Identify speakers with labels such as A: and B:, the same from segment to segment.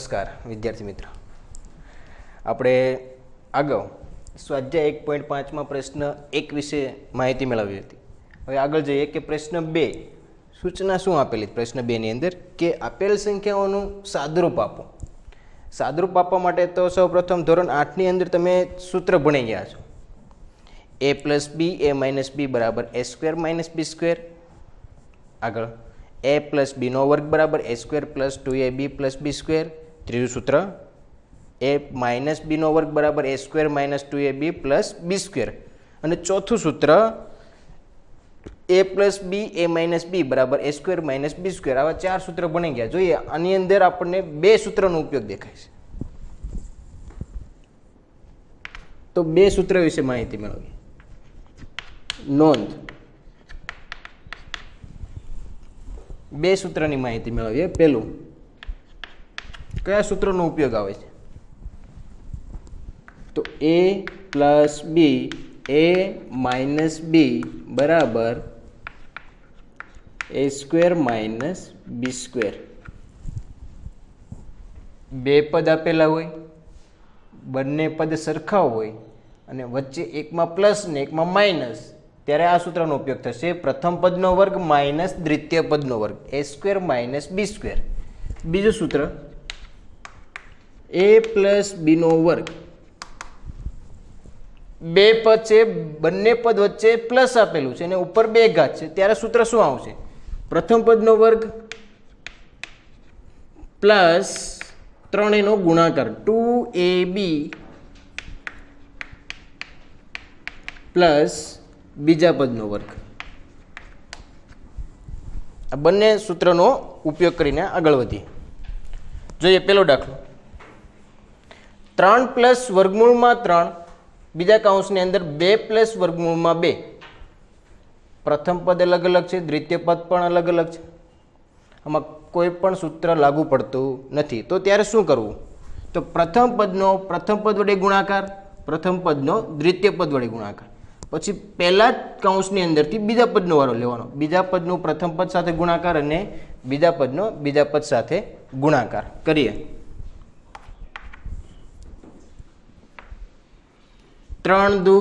A: નમસ્કાર વિદ્યાર્થી મિત્ર, આપણે અગાઉ સ્વાધ્યાય 1.5માં પ્રશ્ન 1 વિશે માહિતી મેળવી હતી. હવે આગળ જઈએ કે પ્રશ્ન 2 સૂચના શું આપેલી પ્રશ્ન 2 ની અંદર કે આપેલ સંખ્યાઓનું સાદુરૂપ આપો. સાદુરૂપ આપવા માટે તો સૌપ્રથમ ધોરણ 8 ની અંદર તમે સૂત્ર ભણી ગયા છો. a + b a - b = a² - b². આગળ a + b નો વર્ગ બરાબર a² + 2ab + b². ત્રીજું સૂત્ર a - b નો વર્ગ બરાબર a² - 2ab + b². અને ચોથું સૂત્ર a + b a - b બરાબર a² - b². આવા 4 સૂત્ર બની ગયા. જોઈએ આની અંદર આપણને 2 સૂત્રનો ઉપયોગ દેખાય છે, તો 2 સૂત્ર વિશે માહિતી મેળવીએ. નોંધ, 2 સૂત્રની માહિતી મેળવીએ. પહેલું, કયા સૂત્રનો ઉપયોગ આવે છે? તો a + b a - b બરાબર a² - b². બે પદ આપેલા હોય, બંને પદ સરખા હોય અને વચ્ચે એકમાં પ્લસ ને એકમાં માઇનસ, ત્યારે આ સૂત્રનો ઉપયોગ થશે. પ્રથમ પદનો વર્ગ માઇનસ દ્વિતીય પદનો વર્ગ a² - b². બીજું સૂત્ર a + b નો વર્ગ. બે પદ છે, બંને પદ વચ્ચે પ્લસ આપેલું છે અને ઉપર 2 ઘાત છે, ત્યારે સૂત્ર શું આવશે? પ્રથમ પદનો વર્ગ પ્લસ 3a નો ગુણાકાર 2ab પ્લસ બીજા પદનો વર્ગ. આ બંને સૂત્રનો ઉપયોગ કરીને આગળ વધીએ. જોઈએ પેલો દાખલો, 3 + વર્ગમૂળમાં 3 બીજા કૌંસની અંદર 2 + વર્ગમૂળમાં 2. પ્રથમ પદ અલગ અલગ છે, દ્વિતીય પદ પણ અલગ અલગ છે. આમાં કોઈ પણ સૂત્ર લાગુ પડતું નથી. તો ત્યારે શું કરવું? તો પ્રથમ પદનો પ્રથમ પદ વડે ગુણાકાર, પ્રથમ પદનો દ્વિતીય પદ વડે ગુણાકાર. પછી પહેલા જ કૌંસની અંદરથી બીજા પદનો વારો લેવાનો. બીજા પદનું પ્રથમ પદ સાથે ગુણાકાર અને બીજા પદનો બીજા પદ સાથે ગુણાકાર કરીએ. 3 દુ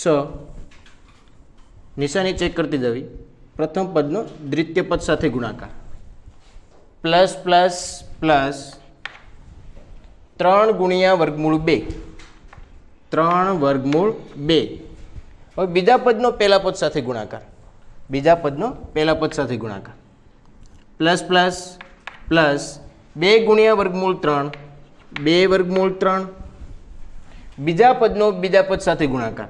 A: 6, નિશાની ચેક કરતી જવી. પ્રથમ પદનો દ્વિતીય પદ સાથે ગુણાકાર, પ્લસ પ્લસ પ્લસ 3 × વર્ગમૂળ 2, 3 વર્ગમૂળ 2. હવે બીજા પદનો પહેલા પદ સાથે ગુણાકાર, બીજા પદનો પહેલા પદ સાથે ગુણાકાર, પ્લસ પ્લસ પ્લસ 2 × વર્ગમૂળ 3, 2 વર્ગમૂળ 3. બીજા પદનો બીજા પદ સાથે ગુણાકાર,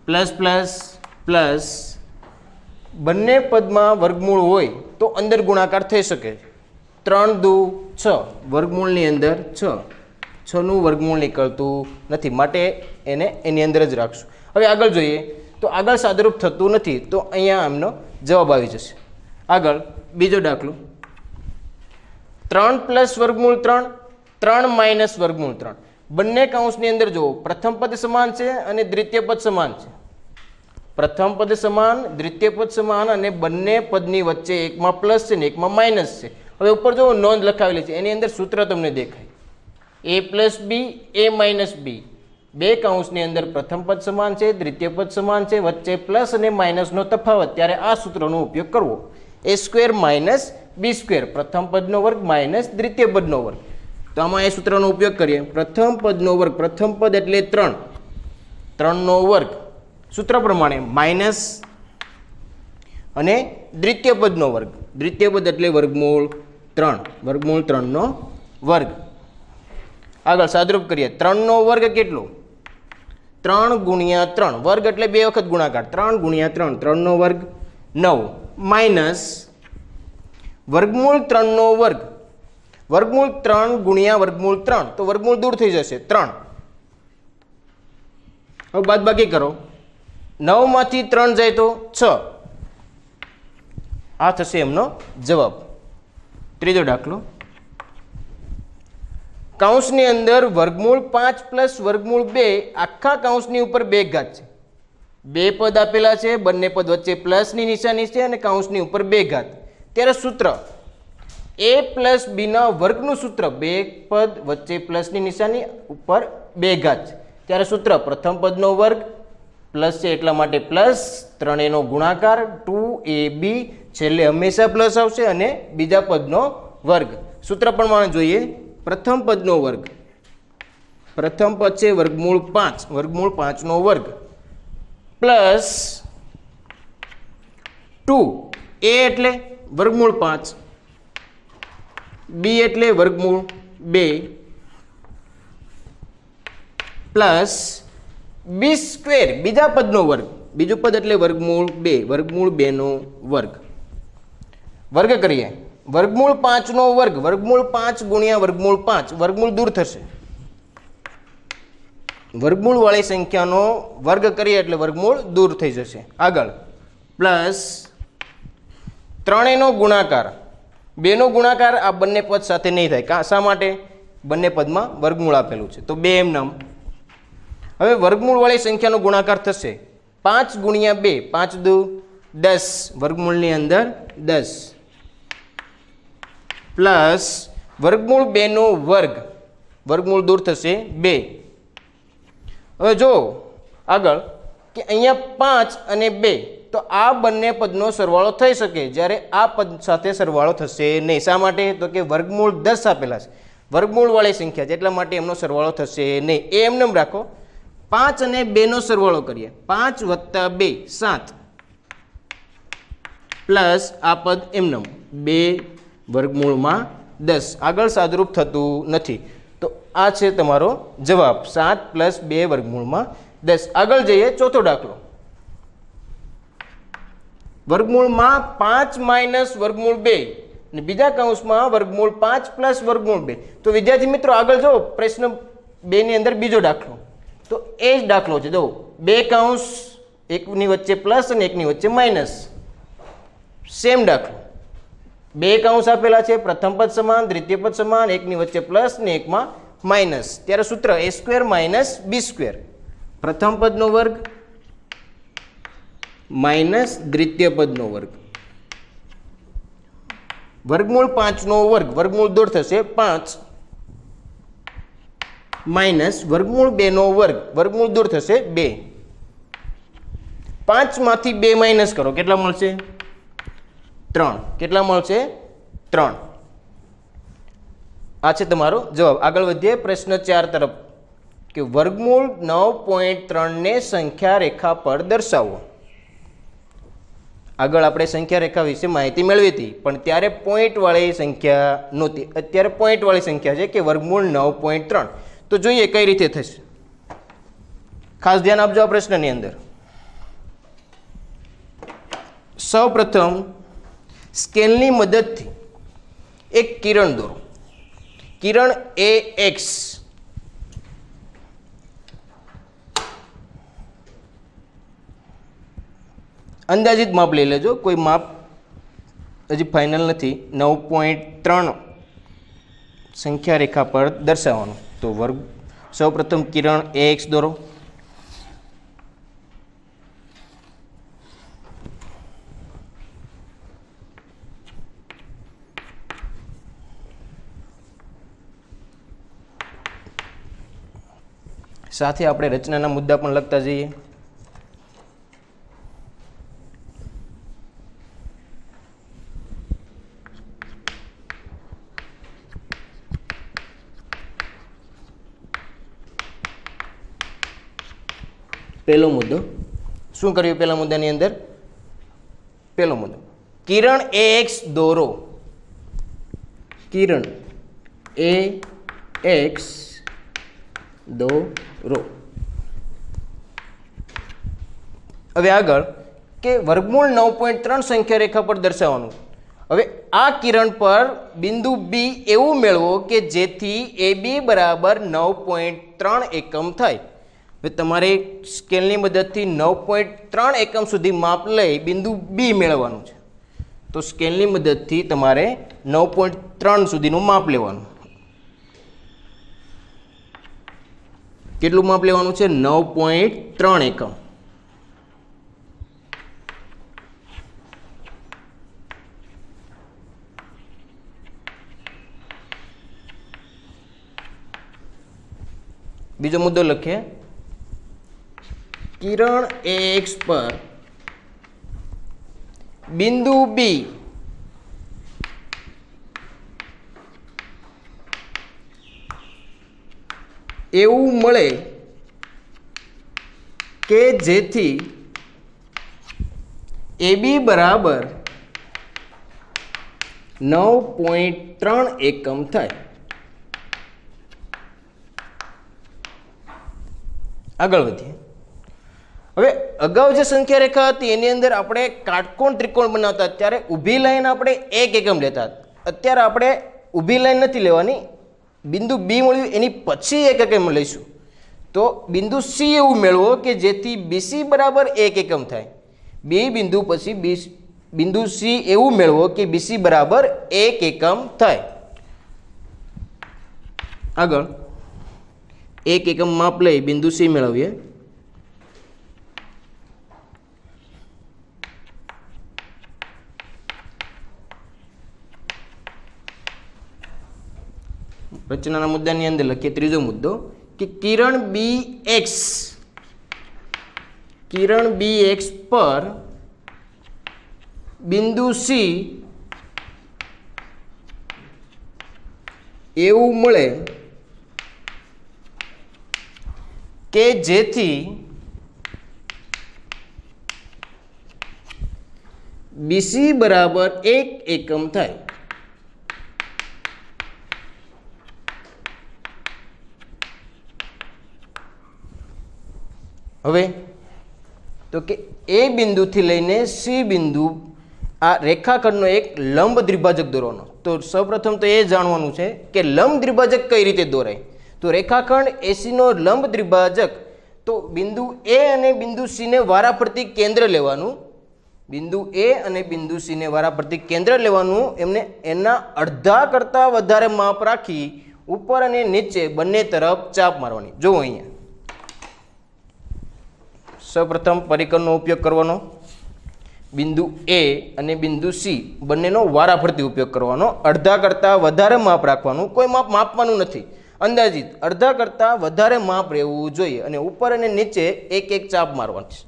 A: પ્લસ પ્લસ પ્લસ બંને પદમાં વર્ગમૂળ હોય તો અંદર ગુણાકાર થઈ શકે. 3 દુ 6, વર્ગમૂળની અંદર 6, 6નું વર્ગમૂળ નીકળતું નથી, માટે એને એની અંદર જ રાખશું. હવે આગળ જોઈએ તો આગળ સાદુરૂપ થતું નથી, તો અહીંયા એમનો જવાબ આવી જશે. આગળ બીજો દાખલો, 3 + વર્ગમૂળ 3, 3 - વર્ગમૂળ 3. બંને કૌંસની અંદર જુઓ, પ્રથમ પદ સમાન છે અને દ્વિતીય પદ સમાન છે. પ્રથમ પદ સમાન, દ્વિતીય પદ સમાન અને બંને પદની વચ્ચે એકમાં પ્લસ છે ને એકમાં માઇનસ છે. હવે ઉપર જો નોંધ લખાવેલી છે, એની અંદર સૂત્ર તમને દેખાય. a + b a - b. બે કૌંસની અંદર પ્રથમ પદ સમાન છે, દ્વિતીય પદ સમાન છે, વચ્ચે પ્લસ અને માઇનસનો તફાવત, ત્યારે આ સૂત્રનો ઉપયોગ કરવો. a² - b², પ્રથમ પદનો વર્ગ માઇનસ દ્વિતીય પદનો વર્ગ. તો આમાં એ સૂત્રનો ઉપયોગ કરીએ. પ્રથમ પદનો વર્ગ, પ્રથમ પદ એટલે 3, 3નો વર્ગ સૂત્ર પ્રમાણે માઇનસ અને દ્વિતીય પદનો વર્ગ, દ્વિતીય પદ એટલે વર્ગમૂળ 3, વર્ગમૂળ 3નો વર્ગ. આગળ સાદુરૂપ કરીએ. 3નો વર્ગ કેટલો? 3 × 3, વર્ગ એટલે 2 વખત ગુણાકાર, 3 × 3, 3નો વર્ગ 9, માઇનસ વર્ગમૂળ 3નો વર્ગ, વર્ગમૂળ 3 × વર્ગમૂળ 3, તો વર્ગમૂળ દૂર થઈ જશે 3. હવે બાદબાકી કરો, 9 માંથી 3 જાય તો 6. આ થશે એમનો જવાબ. ત્રીજો દાખલો, કૌંસની અંદર વર્ગમૂળ 5 + વર્ગમૂળ 2, આખા કૌંસની ઉપર 2 ઘાત છે. બે પદ આપેલા છે, બંને પદ વચ્ચે પ્લસની નિશાની છે અને કૌંસની ઉપર 2 ઘાત. ત્યારે સૂત્ર એ પ્લસ બીના વર્ગનું સૂત્ર, બે પદ વચ્ચે પ્લસની નિશાની, ઉપર બે ઘાત, ત્યારે સૂત્ર પ્રથમ પદનો વર્ગ પ્લસ છે એટલા માટે પ્લસ, ત્રણેયનો ગુણાકાર 2ab, છેલ્લે હંમેશા પ્લસ આવશે, અને બીજા પદનો વર્ગ. સૂત્ર પ્રમાણે જોઈએ, પ્રથમ પદનો વર્ગ, પ્રથમ પદ છે વર્ગમૂળ 5, વર્ગમૂળ 5 નો વર્ગ પ્લસ 2, a એટલે વર્ગમૂળ 5, b એટલે વર્ગમૂળ 2 પ્લસ b સ્ક્વેર, બીજા પદનો વર્ગ, બીજું પદ એટલે વર્ગમૂળ 2, વર્ગમૂળ 2 નો વર્ગ. વર્ગ કરીએ, વર્ગમૂળ 5 નો વર્ગ, વર્ગમૂળ 5 ગુણ્યા વર્ગમૂળ 5, વર્ગમૂળ દૂર થશે, વર્ગમૂળ વાળી સંખ્યાનો વર્ગ કરીએ એટલે વર્ગમૂળ દૂર થઈ જશે. આગળ પ્લસ ત્રણેયનો ગુણાકાર, બેનો ગુણાકાર આ બંને પદ સાથે નહીં થાય. શા માટે? બંને પદમાં વર્ગમૂળ આપેલું છે, તો 2 એમ નામ. હવે વર્ગમૂળ વાળી સંખ્યાનો ગુણાકાર થશે, 5 ગુણ્યા 2, 5 દુ 10, વર્ગમૂળની અંદર 10 પ્લસ વર્ગમૂળ 2 નો વર્ગ, વર્ગમૂળ દૂર થશે 2. હવે જો આગળ કે અહીંયા 5 અને 2, તો આ બંને પદનો સરવાળો થઈ શકે, જ્યારે આ પદ સાથે સરવાળો થશે નહીં. શા માટે? તો કે વર્ગમૂળ 10 આપેલા છે, વર્ગમૂળ વાળી સંખ્યા છે, એટલા માટે એમનો સરવાળો થશે નહીં. એ એમને રાખો. 5 અને 2 નો સરવાળો કરીએ, 5 વત્તા 2 7 પ્લસ આ પદ એમનેમ 2 વર્ગમૂળમાં 10. આગળ સાદુરૂપ થતું નથી, તો આ છે તમારો જવાબ, 7 પ્લસ 2 વર્ગમૂળમાં 10. આગળ જઈએ, ચોથો દાખલો. વર્ગમૂળમાં 5 માઇનસ વર્ગમૂળ 2 અને બીજા કૌંસમાં વર્ગમૂળ 5 પ્લસ વર્ગમૂળ 2. તો વિદ્યાર્થી મિત્રો આગળ જો પ્રશ્ન 2 ની અંદર બીજો દાખલો, તો એ જ દાખલો છે. જો બે કૌંસ, એકની વચ્ચે પ્લસ અને એકની વચ્ચે માઇનસ, સેમ દાખલો. બે કૌંસ આપેલા છે, પ્રથમ પદ સમાન, દ્વિતીય પદ સમાન, એકની વચ્ચે પ્લસ ને એકમાં માઇનસ, ત્યારે સૂત્ર a square minus b square, પ્રથમ પદનો વર્ગ માઇનસ દ્વિતીય પદનો વર્ગ, વર્ગમૂળ 5 નો વર્ગ, વર્ગમૂળ દૂર થશે 5 માઇનસ વર્ગમૂળ 2 નો વર્ગ, વર્ગમૂળ દૂર થશે 2. 5 માંથી 2 માઇનસ કરો, કેટલા મળશે? 3. કેટલા મળશે? 3. આ છે તમારો જવાબ. આગળ વધીએ પ્રશ્ન 4 તરફ, કે વર્ગમૂળ 9.3 ને સંખ્યા રેખા પર દર્શાવો. આગળ આપણે સંખ્યા રેખા વિશે માહિતી મેળવી હતી, પણ ત્યારે પોઈન્ટ વાળી સંખ્યા નહોતી, અત્યારે પોઈન્ટ વાળી સંખ્યા છે કે વર્ગમૂળ 9.3. તો જોઈએ કઈ રીતે થશે. ખાસ ધ્યાન આપજો આ પ્રશ્નની અંદર. સૌપ્રથમ સ્કેલની મદદથી એક કિરણ દોરો, કિરણ AX, અંદાજિત માપ લઈ લેજો, કોઈ માપ હજી ફાઇનલ નથી. 9.3 સંખ્યા રેખા પર દર્શાવવાનું. તો વર્ગ સૌપ્રથમ કિરણ AX દોરો. સાથે આપણે રચનાના મુદ્દા પણ લખતા જઈએ. પહેલો મુદ્દો શું કર્યું? પહેલા મુદ્દાની અંદર પહેલો મુદ્દો, કિરણ AX દોરો. કિરણ AX દોરો. હવે આગળ કે વર્ગમૂળ 9.3 સંખ્યા રેખા પર દર્શાવવાનું. હવે આ કિરણ પર બિંદુ B એવું મેળવો કે જેથી AB બરાબર 9.3 એકમ થાય. હવે તમારે સ્કેલની મદદથી 9.3 એકમ સુધી માપ લઈ બિંદુ B મેળવવાનું છે. તો સ્કેલની મદદથી તમારે 9.3 સુધીનું માપ લેવાનું. કેટલું માપ લેવાનું છે? 9.3 એકમ. બીજો મુદ્દો લખીએ, કિરણ એક્સ પર બિંદુ બી એવું મળે કે જેથી AB બરાબર 9.3 એકમ થાય. આગળ વધીએ. હવે અગાઉ જે સંખ્યા રેખા હતી એની અંદર આપણે કાટકોણ ત્રિકોણ બનાવતા ત્યારે ઊભી લાઈન આપણે 1 એકમ લેતા. અત્યારે આપણે ઊભી લાઈન નથી લેવાની, બિંદુ બી મળ્યું એની પછી 1 એકમ લઈશું. તો બિંદુ સી એવું મેળવો કે જેથી BC બરાબર 1 એકમ થાય. બે બિંદુ પછી બિંદુ સી એવું મેળવો કે BC બરાબર 1 એકમ થાય. આગળ 1 એકમ માપ લઈ બિંદુ સી મેળવીએ. રચનાના મુદ્દાની અંદર લખીએ ત્રીજો મુદ્દો કે કિરણ બી એક્સ પર બિંદુ સી એવું મળે કે જેથી BC બરાબર 1 એકમ થાય. હવે તો કે એ બિંદુથી લઈને સી બિંદુ આ રેખાખંડનો એક લંબ દ્વિભાજક દોરવાનો. તો સૌપ્રથમ તો એ જાણવાનું છે કે લંબ દ્વિભાજક કઈ રીતે દોરાય. તો રેખાખંડ એસીનો લંબ દ્વિભાજક, તો બિંદુ એ અને બિંદુ સીને વારાફરતી કેન્દ્ર લેવાનું. બિંદુ એ અને બિંદુ સીને વારાફરતી કેન્દ્ર લેવાનું. એમને એના અડધા કરતાં વધારે માપ રાખી ઉપર અને નીચે બંને તરફ ચાપ મારવાની. જુઓ અહીંયા સૌપ્રથમ પરિકરનો ઉપયોગ કરવાનો. બિંદુ એ અને બિંદુ સી બંનેનો વારાફરતી ઉપયોગ કરવાનો. અડધા કરતાં વધારે માપ રાખવાનું. કોઈ માપ માપવાનું નથી, અંદાજિત અડધા કરતાં વધારે માપ રહેવું જોઈએ. અને ઉપર અને નીચે એક એક ચાપ મારવાની છે.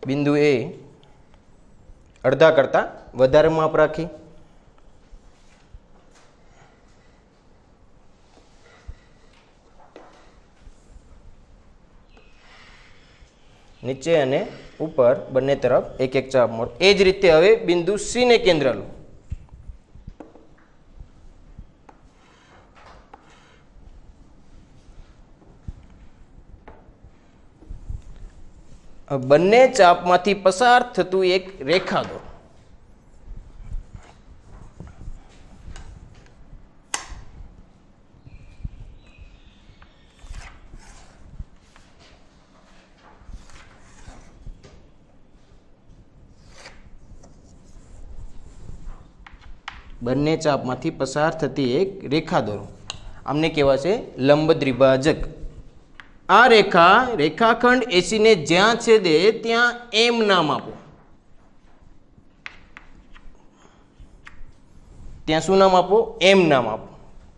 A: બિંદુ એ અડધા કરતાં વધારે માપ રાખી નીચે અને ઉપર બંને તરફ એક એક ચાપ મારો. એ જ રીતે હવે બિંદુ સી ને કેન્દ્ર લો. બંને ચાપમાંથી પસાર થતું એક રેખા દો. બંને ચાપમાંથી પસાર થતી એક રેખા દોરો. આમને કહેવાશે લંબ દ્વિભાજક. આ રેખા રેખાખંડ એસીને જ્યાં છેદે ત્યાં એમ નામ આપો. ત્યાં શું નામ આપો? એમ નામ આપો.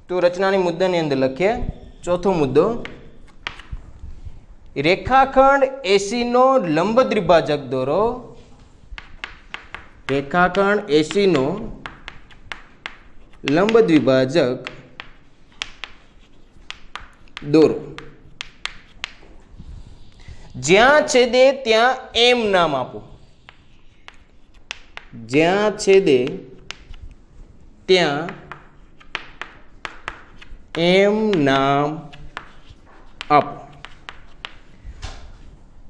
A: તો રચનાની મુદ્દાની અંદર લખીએ ચોથો મુદ્દો, રેખાખંડ એસીનો લંબ દ્વિભાજક દોરો. રેખાખંડ એસીનો લંબ દ્વિભાજક દોરો. જ્યાં છેદે ત્યાં એમ નામ આપો. જ્યાં છેદે ત્યાં એમ નામ આપો.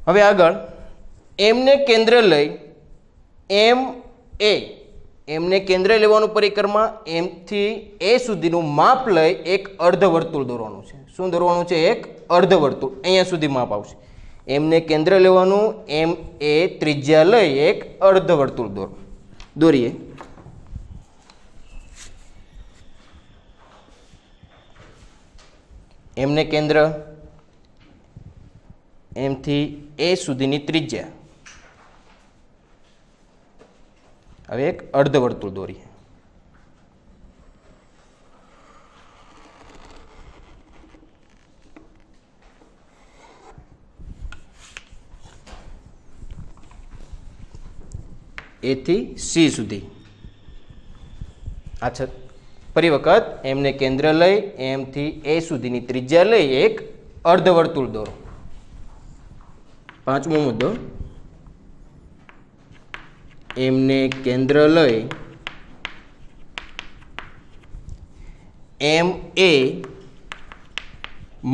A: હવે આગળ એમને કેન્દ્ર લઈ એમને કેન્દ્ર લેવાનું પરિક્રમા એમથી એ સુધીનું માપ લઈ એક અર્ધવર્તુળ દોરવાનું છે. શું દોરવાનું છે? એક અર્ધવર્તુળ. અહીંયા સુધી માપ આવશે. એમને કેન્દ્ર લેવાનું, એમ એ ત્રિજ્યા લઈ એક અર્ધવર્તુળ દોરીએ. એમને કેન્દ્ર, એમથી એ સુધીની ત્રિજ્યા. હવે એક અર્ધવર્તુળ દોરીએ. એ થી સી સુધી. અચ્છા, ફરી વખત એમને કેન્દ્ર લઈ એમ થી એ સુધીની ત્રિજ્યા લઈ એક અર્ધવર્તુળ દોરો. પાંચમો મુદ્દો, એમને કેન્દ્ર લઈ એમ એ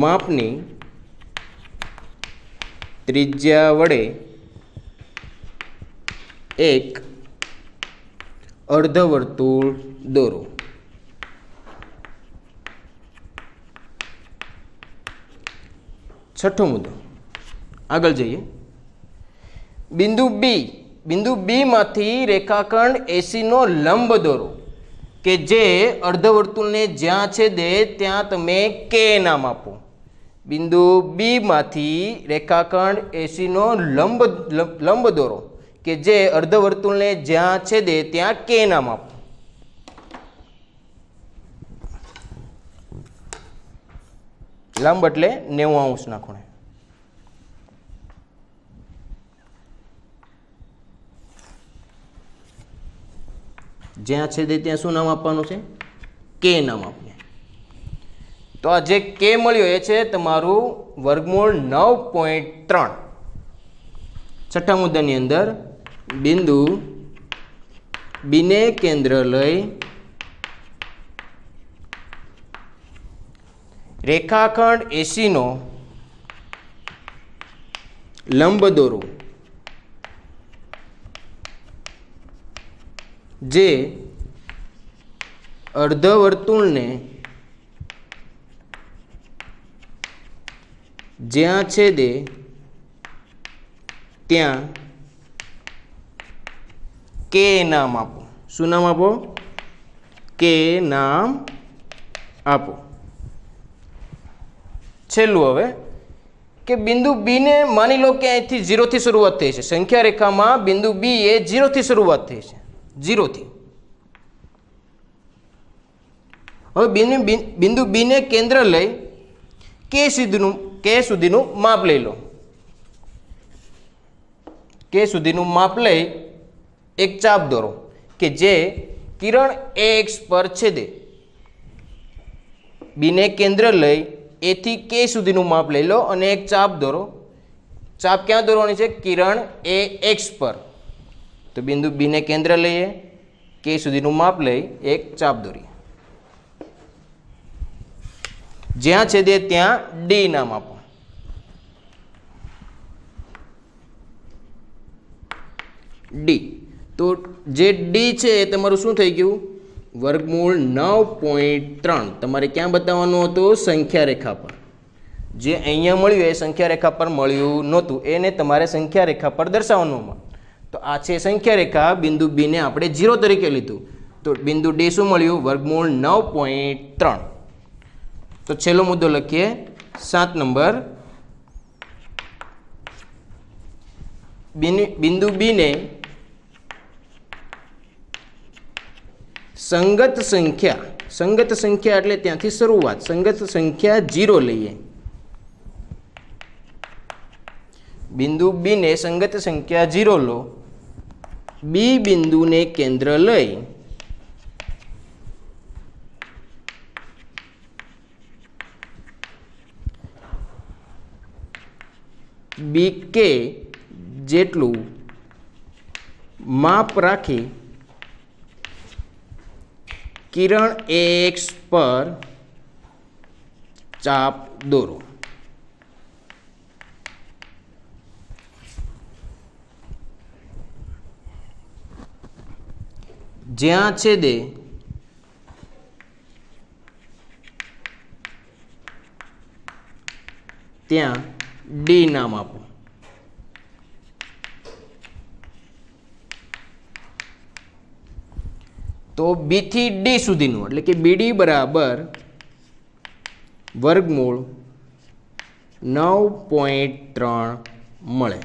A: માપની ત્રિજ્યા વડે એક અર્ધવર્તુળ દોરો. છઠ્ઠો મુદ્દો, આગળ જઈએ. બિંદુ બી માંથી રેખાખંડ એસી નો લંબ દોરો કે જે અર્ધવર્તુળને જ્યાં છેદે ત્યાં તમે કે નામ આપો. બિંદુ બી માંથી રેખાખંડ એસી નો લંબ દોરો કે જે અર્ધવર્તુળને જ્યાં છેદે ત્યાં કે નામ આપો. લંબ એટલે 90 અંશના ખૂણે. જ્યાં છેદે ત્યાં શું નામ આપવાનું છે? કે નામ આપીએ. તો આ જે કે મળ્યો એ છે તમારું વર્ગમૂળ 9.3. છઠ્ઠા મુદ્દાની અંદર બિંદુ બીને કેન્દ્ર લઈ રેખાખંડ એસી નો લંબ દોરો જે અર્ધવર્તુળને જ્યાં છેદે ત્યાં કે નામ આપો. શું નામ આપો? કે નામ આપો. છેલ્લું હવે કે બિંદુ બી ને માની લો કે અહીંથી 0 થી શરૂઆત થઈ છે. સંખ્યા રેખામાં બિંદુ બી એ 0 થી શરૂઆત થઈ છે. 0 થી. હવે બિંદુ બી ને કેન્દ્ર લઈ કે સુધીનું માપ લઈ લો. કે સુધીનું માપ લઈ એક ચાપ દોરો કે જે કિરણ એક્સ પર છેદે. બી ને કેન્દ્ર લઈ એથી કે સુધીનું માપ લઈ લો અને એક ચાપ દોરો. ચાપ ક્યાં દોરવાની છે? કિરણ એ એક્સ પર. તો બિંદુ બી ને કેન્દ્ર લઈએ, કે સુધીનું માપ લઈ એક ચાપ દોરીએ. જ્યાં છેદે ત્યાં ડી નામ આપો. ડી. તો જે ડી છે એ તમારું શું થઈ ગયું? વર્ગમૂળ 9.3. તમારે ક્યાં બતાવવાનું હતું? સંખ્યા રેખા પર. જે અહીંયા મળ્યું એ સંખ્યા રેખા પર મળ્યું નહોતું, એને તમારે સંખ્યા રેખા પર દર્શાવવાનું. તો આ છે સંખ્યા રેખા. બિંદુ બી ને આપણે 0 તરીકે લીધું. તો બિંદુ ડી શું મળ્યું? વર્ગમૂળ 9.3. તો છેલ્લો મુદ્દો લખીએ, 7 નંબર. બિંદુ બી ને સંગત સંખ્યા એટલે ત્યાંથી શરૂઆત, સંગત સંખ્યા 0 લઈએ. બિંદુ બી ને સંગત સંખ્યા 0 લો. બી બિંદુને કેન્દ્ર લઈ બી કે જેટલું માપ રાખી કિરણ એક્સ પર ચાપ દોરો. જ્યાં છેદે ત્યાં ડી નામ આપો. તો બી થી ડી સુધીનું એટલે કે બીડી બરાબર વર્ગમૂળ 9.3 મળે.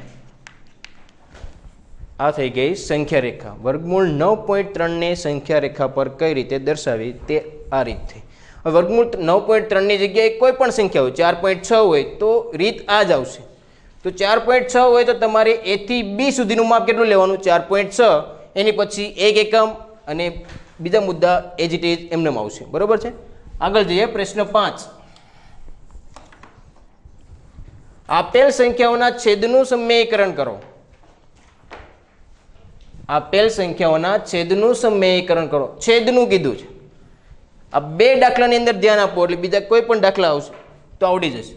A: આ થઈ ગઈ સંખ્યા રેખા. વર્ગમૂળ 9.3 ને સંખ્યા રેખા પર કઈ રીતે દર્શાવી તે આ રીત થઈ. હવે વર્ગમૂળ 9.3 ની જગ્યાએ કોઈ પણ સંખ્યા હોય, 4.6 હોય તો રીત આ જ આવશે. તો 4.6 હોય તો તમારે એ થી બી સુધીનું માપ કેટલું લેવાનું? 4.6 એની પછી 1 એકમ અને બીજા મુદ્દા એજ ઇટ ઇઝ એમને આવશે. બરોબર છે. આગળ જઈએ પ્રશ્ન 5. આપેલ સંખ્યાઓના છેદનું સમયીકરણ કરો. આપેલ સંખ્યાઓના છેદનું સમયીકરણ કરો. છેદનું કીધું છે. આ બે દાખલાની અંદર ધ્યાન આપો એટલે બીજા કોઈ પણ દાખલા આવશે તો આવડી જશે.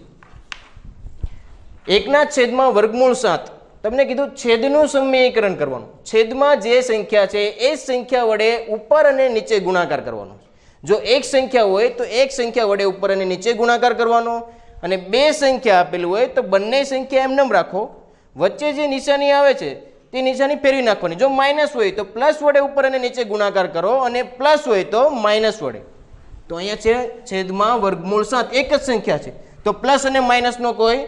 A: 1 છેદમાં વર્ગમૂળ 7 તમને કીધું છેદનું સમયીકરણ કરવાનું. છેદમાં જે સંખ્યા છે એ જ સંખ્યા વડે ઉપર અને નીચે ગુણાકાર કરવાનો. જો એક સંખ્યા હોય તો એક સંખ્યા વડે ઉપર અને નીચે ગુણાકાર કરવાનો, અને બે સંખ્યા આપેલી હોય તો બંને સંખ્યા એમ નામ રાખો, વચ્ચે જે નિશાની આવે છે તે નિશાની ફેરવી નાખવાની. જો માઇનસ હોય તો પ્લસ વડે ઉપર અને નીચે ગુણાકાર કરો, અને પ્લસ હોય તો માઇનસ વડે. તો અહીંયા છે છેદમાં વર્ગમૂળ 7 એક જ સંખ્યા છે તો પ્લસ અને માઇનસનો કોઈ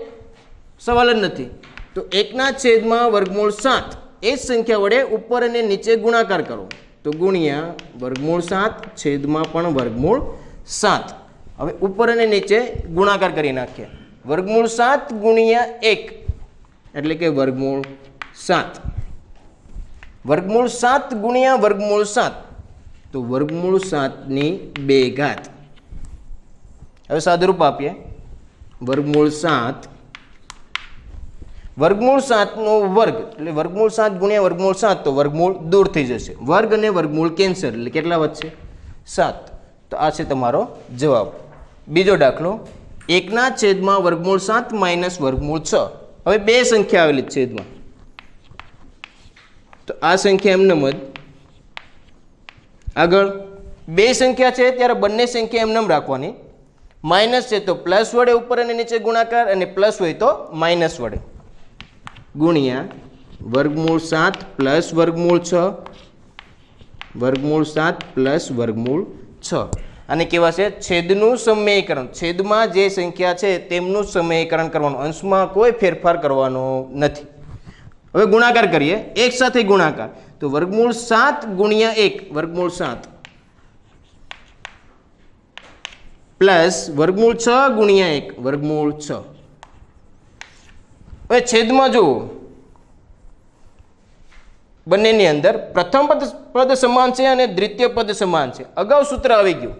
A: સવાલ જ નથી. તો 1 છેદમાં વર્ગમૂળ 7 એ જ સંખ્યા વડે ઉપર અને નીચે ગુણાકાર કરો, તો ગુણ્યા વર્ગમૂળ 7 છેદમાં પણ વર્ગમૂળ 7. હવે ઉપર અને નીચે ગુણાકાર કરી નાખીએ. વર્ગમૂળ 7 ગુણ્યા 1 એટલે કે વર્ગમૂળ 7. વર્ગમૂળ 7 ગુણ્યા વર્ગમૂળ 7 તો વર્ગમૂળ 7 ની 2 ઘાત. હવે સાદુરૂપ આપીએ. વર્ગમૂળ 7 વર્ગમૂળ 7 નો વર્ગ એટલે વર્ગમૂળ 7 ગુણ્યા વર્ગમૂળ 7 તો વર્ગમૂળ દૂર થઈ જશે. વર્ગ અને વર્ગમૂળ કેન્સલ એટલે કેટલા વધશે? 7. તો આ છે તમારો જવાબ. બીજો દાખલો 1 છેદમાં વર્ગમૂળ 7 માઇનસ વર્ગમૂળ 6. હવે બે સંખ્યા આવેલી છેદમાં, તો આ સંખ્યા એમનેમ જ. આગળ બે સંખ્યા છે ત્યારે બંને સંખ્યા એમનેમ રાખવાની. માઇનસ છે તો પ્લસ વડે ઉપર અને નીચે ગુણાકાર, અને પ્લસ હોય તો માઇનસ વડે ગુણ્યા વર્ગમૂળ 7 પ્લસ વર્ગમૂળ 6, વર્ગમૂળ 7 પ્લસ વર્ગમૂળ 6. અને કેવા છે? છેદનું સમયીકરણ. છેદમાં જે સંખ્યા છે તેમનું સમયીકરણ કરવાનું, અંશમાં કોઈ ફેરફાર કરવાનો નથી. હવે ગુણાકાર કરીએ, એક સાથે ગુણાકાર. તો વર્ગમૂળ 7 ગુણ્યા 1 વર્ગમૂળ 7 પ્લસ વર્ગમૂળ 6 ગુણ્યા 1 વર્ગમૂળ 6. હવે છેદમાં જુઓ, બંનેની અંદર પ્રથમ પદ સમાન છે અને દ્વિતીય પદ સમાન છે. અગાઉ સૂત્ર આવી ગયું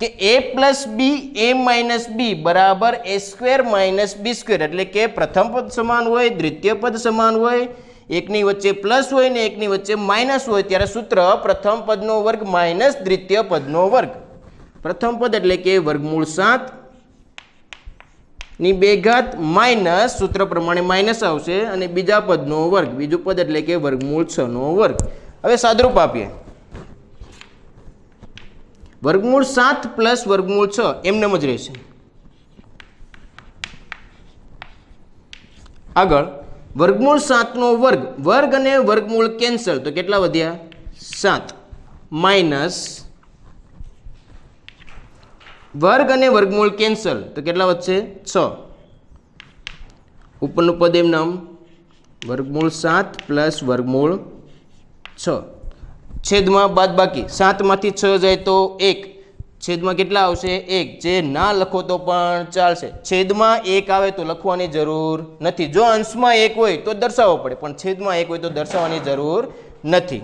A: કે a plus B a minus B બરાબર a square minus B square. એટલે કે પ્રથમ પદ સમાન હોય, દ્વિતીય પદ સમાન હોય, એકની વચ્ચે પ્લસ હોય ને એકની વચ્ચે માઇનસ હોય ત્યારે સૂત્ર પ્રથમ પદનો વર્ગ માઇનસ દ્વિતીય પદનો વર્ગ. પ્રથમ પદ એટલે કે વર્ગમૂળ 7 ની 2 ઘાત માઇનસ સૂત્ર પ્રમાણે માઇનસ આવશે, અને બીજા પદનો વર્ગ, બીજું પદ એટલે કે વર્ગમૂળ 6 નો વર્ગ. હવે સાદુરૂપ આપીએ. વર્ગમૂળ 7 પ્લસ વર્ગમૂળ 6 એમનેમ જ રહેશે. આગળ વર્ગમૂળ 7 નો વર્ગ, વર્ગ અને વર્ગમૂળ કેન્સલ તો કેટલા વધ્યા? 7 માઇનસ વર્ગ અને વર્ગમૂળ કેન્સલ તો કેટલા વધશે? 6. ઉપરનું પદ એમ નામ વર્ગમૂળ 7 પ્લસ વર્ગમૂળ 6. છેદમાં બાદબાકી, 7 માંથી 6 જાય તો 1, છેદમાં કેટલા આવશે? 1. જે ના લખો તો પણ ચાલશે. છેદમાં 1 આવે તો લખવાની જરૂર નથી. જો અંશમાં 1 હોય તો દર્શાવવો પડે, પણ છેદમાં 1 હોય તો દર્શાવવાની જરૂર નથી.